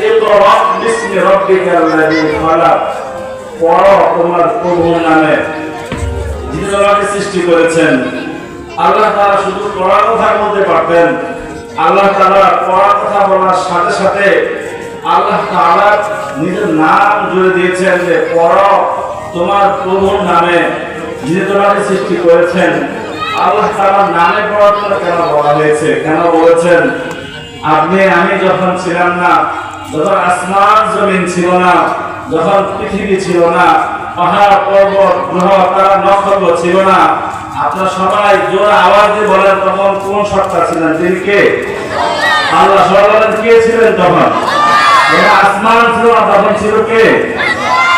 ইকরা বিসমি রাব্বিকাল্লাযী খালাক, পড়ো তোমার প্রভুর নামে যিনি তোমাকে সৃষ্টি করেছেন। আল্লাহ তাআলা শুধু পড়ার কথা বলতে পারতেন। আল্লাহ তাআলা পড়ার কথা বলার সাথে সাথে আল্লাহ তাআলা নিজের নাম জুড়ে দিয়েছেন যে পড়ো তোমার প্রভুর নামে যিনি তোমাকে সৃষ্টি করেছেন। আল্লাহ তাআলার নামে পড়ার জন্য কেন বলা হয়েছে, কেন বলেছেন? আপনি আমি যখন ছিলাম না, যখন আসমান জমিন ছিল না, যখন পৃথিবী ছিল না, পাহাড় পর্বত গ্রহ তারা নক্ষত্র ছিল না, আপনারা সবাই জোরে আওয়াজ দিয়ে বলেন তখন কোন সত্তা ছিলেন? তিনি কে? আল্লাহ। সবাই বলেন কে ছিলেন তখন? আসমান ছিল না, তখন ছিল কে?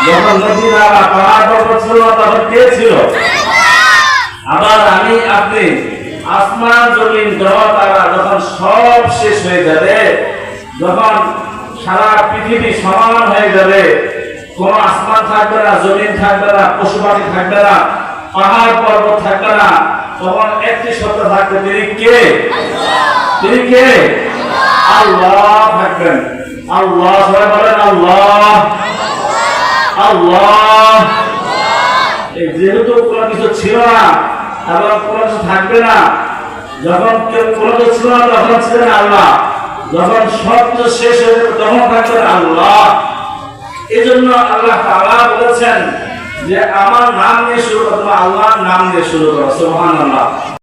যখন নদী নালা পাহাড় পর্বত ছিল না, তখন কে ছিল? আবার আমি আপনি আসমান জমিন গ্রহ তারা যখন সব শেষ হয়ে যাবে, যখন সারা পৃথিবী সমান হয়ে যাবে, কোন আসমান থাকবে না, জমিন থাকবে না, পশু পাখি থাকবে না, পাহাড় পর্বত থাকবে না, তখন একটি সত্তা থাকবে। তিনি কে? তিনি কে? আল্লাহ থাকবেন। আল্লাহ। সবাই বলেন আল্লাহ। আল্লাহ। যেহেতু কোনো কিছু ছিল না এবং কোনো কিছু থাকবে না, যখন কোনো কিছু ছিল না তখন ছিলেন আল্লাহ, যখন সব কিছু শেষ হয়ে যাবে তখন থাকবেন আল্লাহ। এই জন্য আল্লাহ তাআলা বলেছেন যে আমার নাম নিয়ে শুরু করো, আল্লাহর নাম দিয়ে শুরু করো। সুবহানাল্লাহ।